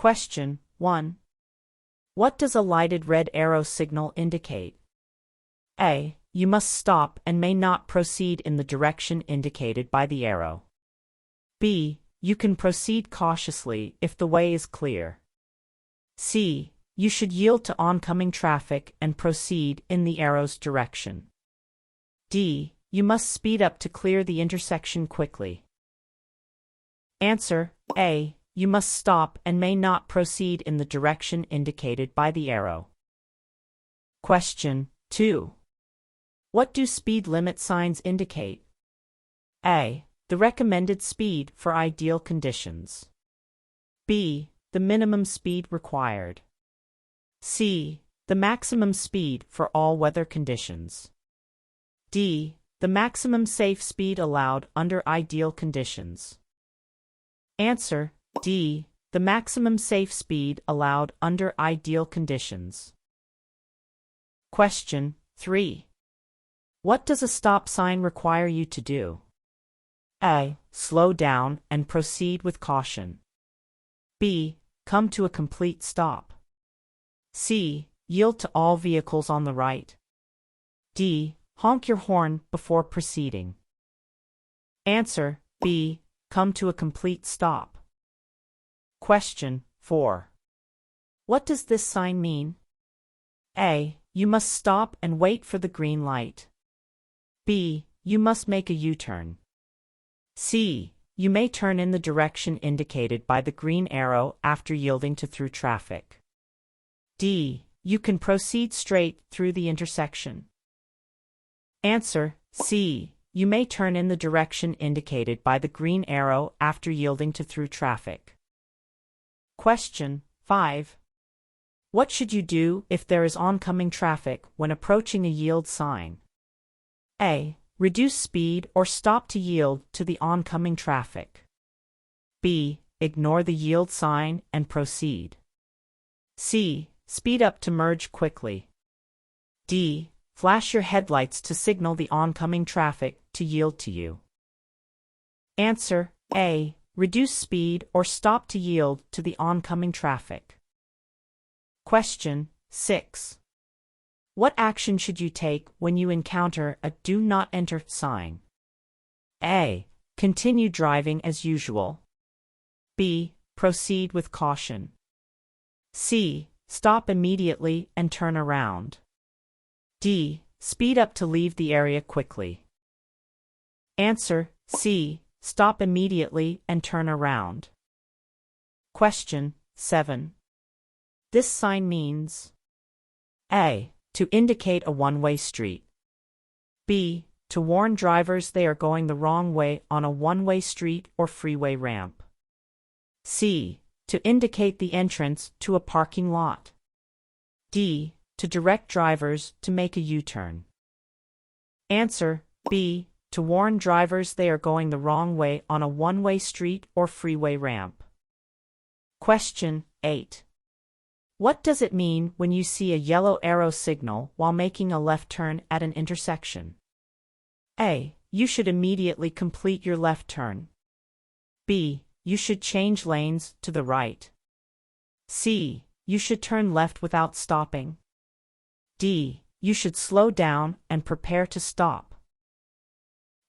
Question 1. What does a lighted red arrow signal indicate? A. You must stop and may not proceed in the direction indicated by the arrow. B. You can proceed cautiously if the way is clear. C. You should yield to oncoming traffic and proceed in the arrow's direction. D. You must speed up to clear the intersection quickly. Answer: A. You must stop and may not proceed in the direction indicated by the arrow. Question 2. What do speed limit signs indicate? A. The recommended speed for ideal conditions. B. The minimum speed required. C. The maximum speed for all weather conditions. D. The maximum safe speed allowed under ideal conditions. Answer: D. The maximum safe speed allowed under ideal conditions. Question 3. What does a stop sign require you to do? A. Slow down and proceed with caution. B. Come to a complete stop. C. Yield to all vehicles on the right. D. Honk your horn before proceeding. Answer: B. Come to a complete stop. Question 4. What does this sign mean? A. You must stop and wait for the green light. B. You must make a U-turn. C. You may turn in the direction indicated by the green arrow after yielding to through traffic. D. You can proceed straight through the intersection. Answer: C. You may turn in the direction indicated by the green arrow after yielding to through traffic. Question 5. What should you do if there is oncoming traffic when approaching a yield sign? A. Reduce speed or stop to yield to the oncoming traffic. B. Ignore the yield sign and proceed. C. Speed up to merge quickly. D. Flash your headlights to signal the oncoming traffic to yield to you. Answer: A. Reduce speed or stop to yield to the oncoming traffic. Question 6. What action should you take when you encounter a "Do Not Enter" sign? A. Continue driving as usual. B. Proceed with caution. C. Stop immediately and turn around. D. Speed up to leave the area quickly. Answer: C. Stop immediately and turn around. Question 7. This sign means: A. To indicate a one-way street. B. To warn drivers they are going the wrong way on a one-way street or freeway ramp. C. To indicate the entrance to a parking lot. D. To direct drivers to make a U-turn. Answer: B. To warn drivers they are going the wrong way on a one-way street or freeway ramp. Question 8. What does it mean when you see a yellow arrow signal while making a left turn at an intersection? A. You should immediately complete your left turn. B. You should change lanes to the right. C. You should turn left without stopping. D. You should slow down and prepare to stop.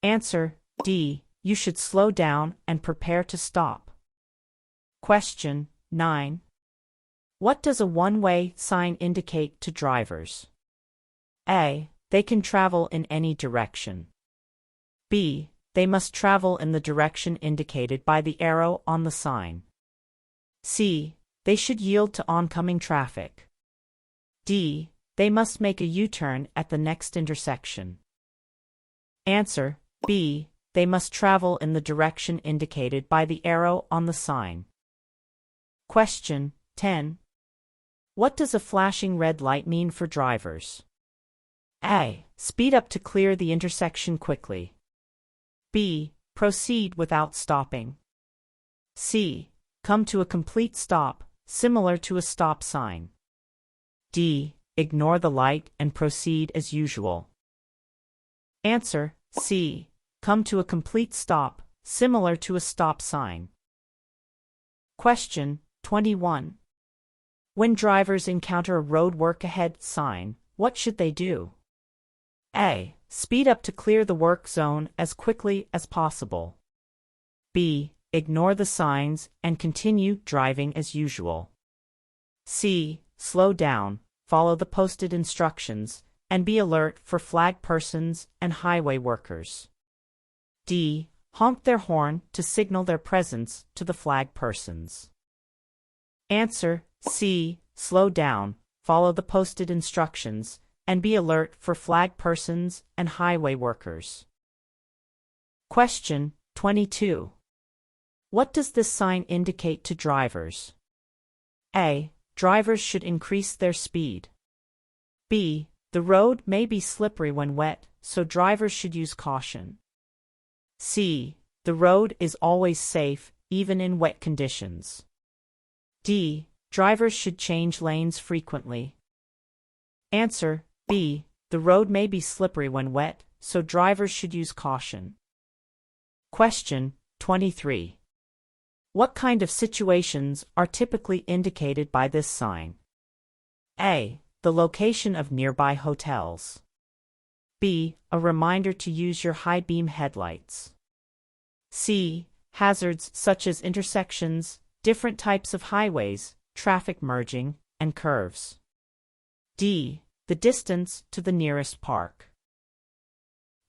Answer: D. You should slow down and prepare to stop. Question 9. What does a one-way sign indicate to drivers? A. They can travel in any direction. B. They must travel in the direction indicated by the arrow on the sign. C. They should yield to oncoming traffic. D. They must make a U-turn at the next intersection. Answer: B. They must travel in the direction indicated by the arrow on the sign. Question 10. What does a flashing red light mean for drivers? A. Speed up to clear the intersection quickly. B. Proceed without stopping. C. Come to a complete stop, similar to a stop sign. D. Ignore the light and proceed as usual. Answer: C. Come to a complete stop, similar to a stop sign. Question 21. When drivers encounter a road work ahead sign, what should they do? A. Speed up to clear the work zone as quickly as possible. B. Ignore the signs and continue driving as usual. C. Slow down, follow the posted instructions, and be alert for flag persons and highway workers. D. Honk their horn to signal their presence to the flag persons. Answer: C. Slow down, follow the posted instructions, and be alert for flag persons and highway workers. Question 22. What does this sign indicate to drivers? A. Drivers should increase their speed. B. The road may be slippery when wet, so drivers should use caution. C. The road is always safe, even in wet conditions. D. Drivers should change lanes frequently. Answer: B. The road may be slippery when wet, so drivers should use caution. Question 23. What kind of situations are typically indicated by this sign? A. The location of nearby hotels. B. A reminder to use your high beam headlights. C. Hazards such as intersections, different types of highways, traffic merging, and curves. D. The distance to the nearest park.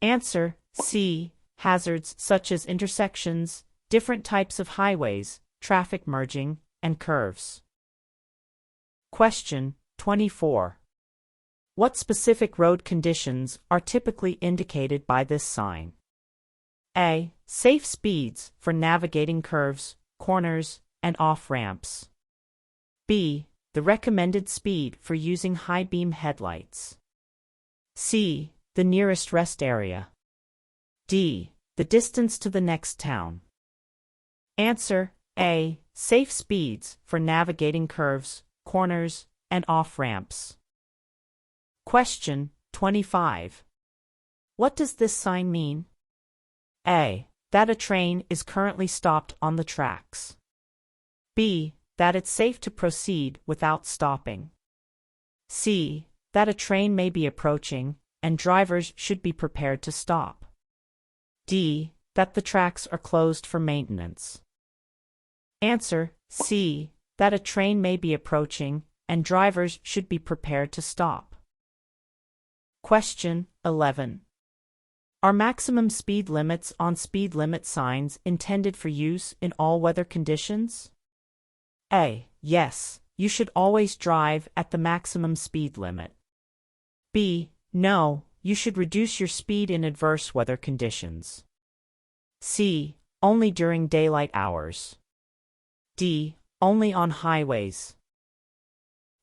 Answer: C. Hazards such as intersections, different types of highways, traffic merging, and curves. Question 24. What specific road conditions are typically indicated by this sign? A. Safe speeds for navigating curves, corners, and off-ramps. B. The recommended speed for using high-beam headlights. C. The nearest rest area. D. The distance to the next town. Answer: A. Safe speeds for navigating curves, corners, and off-ramps. Question 25. What does this sign mean? A. That a train is currently stopped on the tracks. B. That it's safe to proceed without stopping. C. That a train may be approaching, and drivers should be prepared to stop. D. That the tracks are closed for maintenance. Answer: C. That a train may be approaching, and drivers should be prepared to stop. Question 11. Are maximum speed limits on speed limit signs intended for use in all weather conditions? A. Yes, you should always drive at the maximum speed limit. B. No, you should reduce your speed in adverse weather conditions. C. Only during daylight hours. D. Only on highways.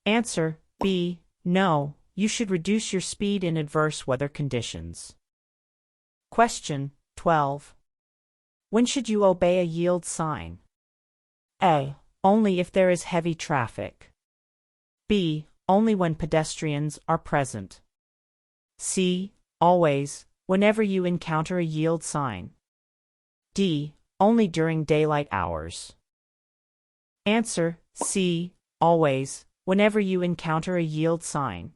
Answer: B. No, you should reduce your speed in adverse weather conditions. Question 12. When should you obey a yield sign? A. Only if there is heavy traffic. B. Only when pedestrians are present. C. Always, whenever you encounter a yield sign. D. Only during daylight hours. Answer: C. Always, whenever you encounter a yield sign.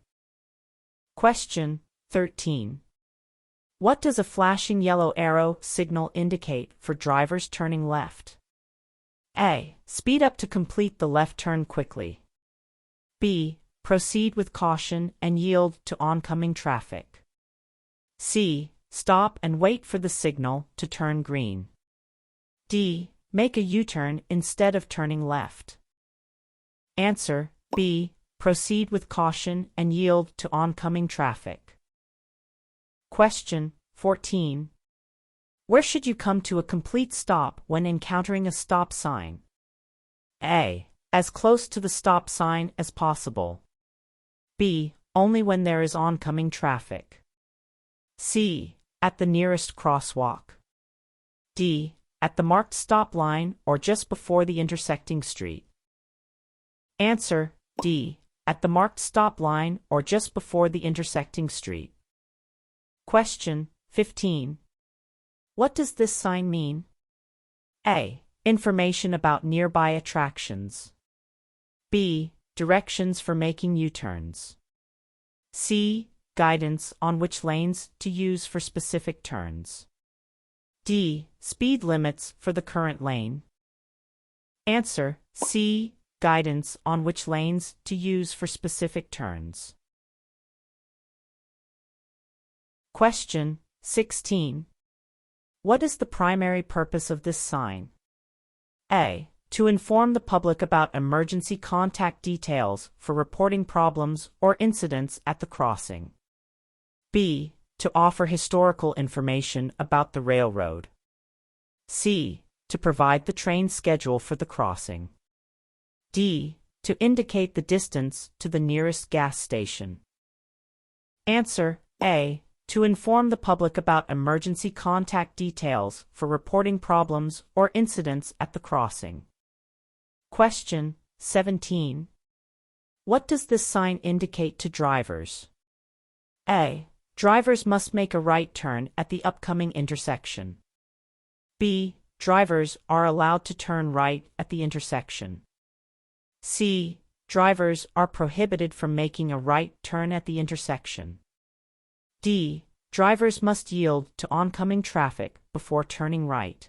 Question 13. What does a flashing yellow arrow signal indicate for drivers turning left? A. Speed up to complete the left turn quickly. B. Proceed with caution and yield to oncoming traffic. C. Stop and wait for the signal to turn green. D. Make a U-turn instead of turning left. Answer: B. Proceed with caution and yield to oncoming traffic. Question 14. Where should you come to a complete stop when encountering a stop sign? A. As close to the stop sign as possible. B. Only when there is oncoming traffic. C. At the nearest crosswalk. D. At the marked stop line or just before the intersecting street. Answer: D. At the marked stop line or just before the intersecting street. Question 15. What does this sign mean? A. Information about nearby attractions. B. Directions for making U-turns. C. Guidance on which lanes to use for specific turns. D. Speed limits for the current lane. Answer: C. Guidance on which lanes to use for specific turns. Question 16. What is the primary purpose of this sign? A. To inform the public about emergency contact details for reporting problems or incidents at the crossing. B. To offer historical information about the railroad. C. To provide the train schedule for the crossing. D. To indicate the distance to the nearest gas station. Answer: A. To inform the public about emergency contact details for reporting problems or incidents at the crossing. Question 17. What does this sign indicate to drivers? A. Drivers must make a right turn at the upcoming intersection. B. Drivers are allowed to turn right at the intersection. C. Drivers are prohibited from making a right turn at the intersection. D. Drivers must yield to oncoming traffic before turning right.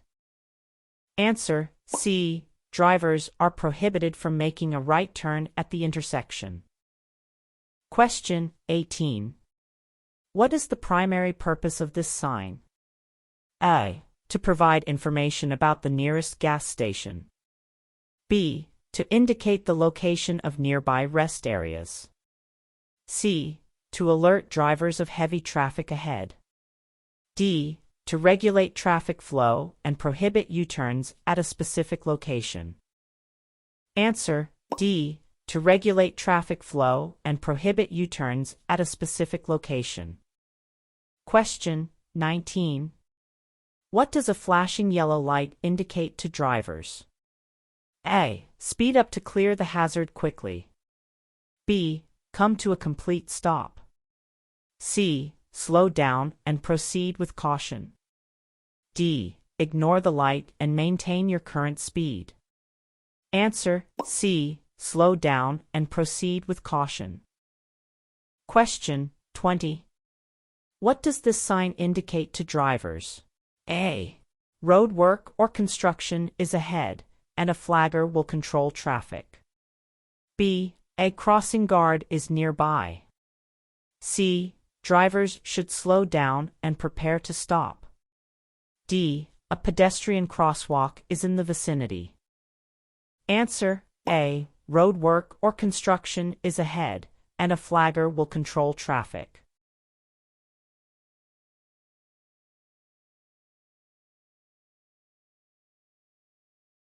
Answer: C. Drivers are prohibited from making a right turn at the intersection. Question 18. What is the primary purpose of this sign? A. To provide information about the nearest gas station. B. To indicate the location of nearby rest areas. C. To alert drivers of heavy traffic ahead. D. To regulate traffic flow and prohibit U-turns at a specific location. Answer: D. To regulate traffic flow and prohibit U-turns at a specific location. Question 19. What does a flashing yellow light indicate to drivers? A. Speed up to clear the hazard quickly. B. Come to a complete stop. C. Slow down and proceed with caution. D. Ignore the light and maintain your current speed. Answer: C. Slow down and proceed with caution. Question 20. What does this sign indicate to drivers? A. Road work or construction is ahead, and a flagger will control traffic. B. A crossing guard is nearby. C. Drivers should slow down and prepare to stop. D. A pedestrian crosswalk is in the vicinity. Answer: A. Road work or construction is ahead, and a flagger will control traffic.